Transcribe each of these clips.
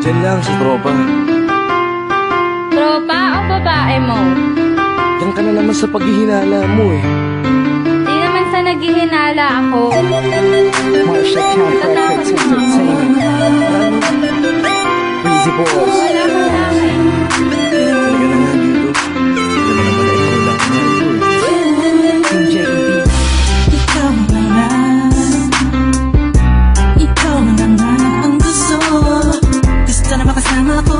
Diyan lang sa tropa. Tropa o babae mo? Diyan ka na naman sa paghihinala mo eh. Di naman sa naghihinala ako. Marshall Camp Records Entertainment. Breezy Boss. Wala ka sa akin. Talaga na nga dito. Hindi naman naman na ikaw lang na ito eh. Team JED. Ikaw na nga, ikaw na nga ang gusto. Gusto na makasama ko,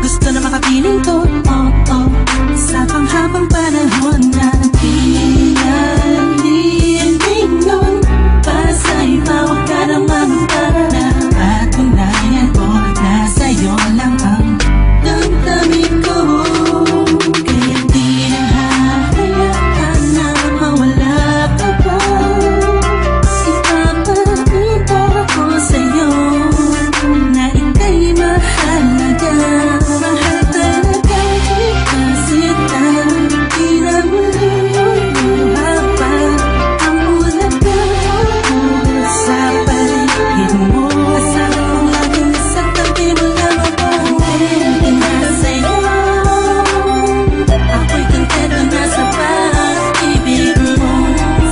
gusto na makapiling ko. Oh, oh, sa panghabang panahon na pinalilingon. Para sa iba, huwag ka na magtana. Patunayan ko na sa'yo lang ang damdamin ko. Kaya di na hahayaan na mawala ka pa. Ipapakita ko sa'yo na ika'y mahalaga. Mahal talaga kita sita. Di na maluluha pa ang ulaga sa paligid mo. Kasama kong laging nasa tabi mo lang ako. Hindi na sa'yo. Ako'y kontento na sa pag-ibig mo.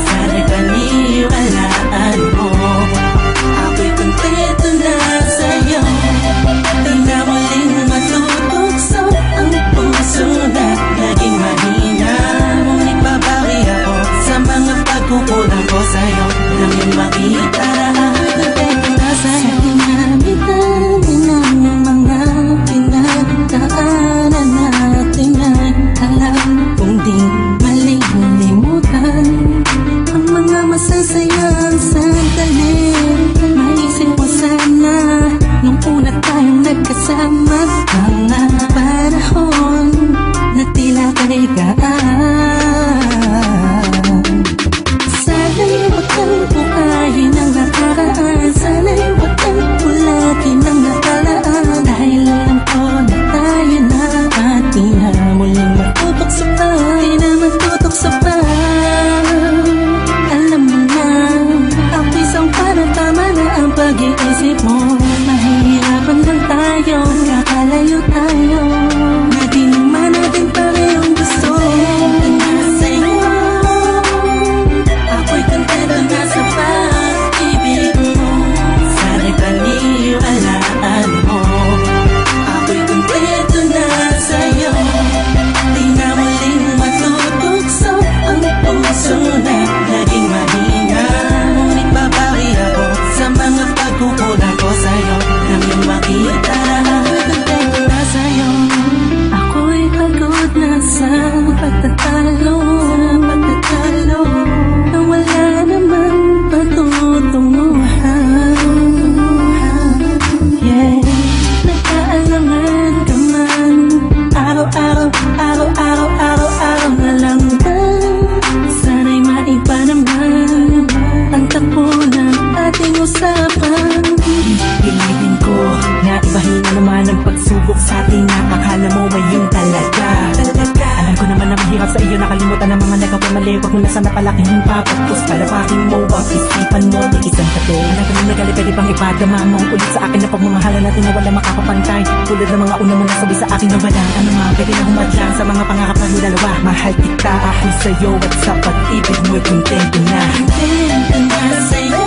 Sana paniwalaan mo. Ako'y kontento na sa'yo. Di na muling matutukso ang puso na naging mahina. Ngunit babawi ako sa mga pagkukulang ko sa'yo. Nang makita na kontento na sa'yo. Sa dinami-dami ng mga pinagdaanan natin ay alam kong di malilimutan ang mga masasayang sandali. Maisip mo sana nung una tayong nagkasama, mga panahon na tila kaligaan. Sana'y huwag kang buhayin ang nakaraan. Sana'y huwag kang ulatin ang nakalaan. Dahil alam ko na tayo na at di na muling matutokso pa. Di na matutokso pa. Alam mo na, ang isang parang tama na ang pag-iisip mo. Mahihirapan lang tayo, kakalayo tayo. Na di naman natin parehong gusto. Ako'y kontento na sa pag-ibig mo. Sana'y paniwalaan mo. Ako'y kontento na sa'yo. Di na muling matutukso ang puso na naging mahina. Ngunit babawi ako sa mga pagkukulang ko sa'yo. Nang makita na kontento na sa'yo. Ako'y pagod na sa pagtatalo. Na wala namang patutunguhan. Yeah, nagkaalangan ka man. Araw-araw na lang ba? Sana'y maiba naman ang takbo ng ating usapan. Piliin ko na ibahin na naman ang pagsubok sa ating akala mo ngayon talaga. Alam ko naman na mahirap sa iyo nakalimutan ang mga nagpapamali. Huwag mo na sana palaking yung papagpus. Palapakin mo ang isipan mo. Di isang kato. Alam ko na nagali pwede pang ipadama mo ulit sa akin na pagmamahala natin na wala makakapantay. Tulad ng mga una mo nasabi sa akin na wala ano nga pwede na humadlang sa mga pangarap na dalawa. Mahal kita ako sa'yo at sa pag-ibig mo'y kontento na. Kontento na sa'yo.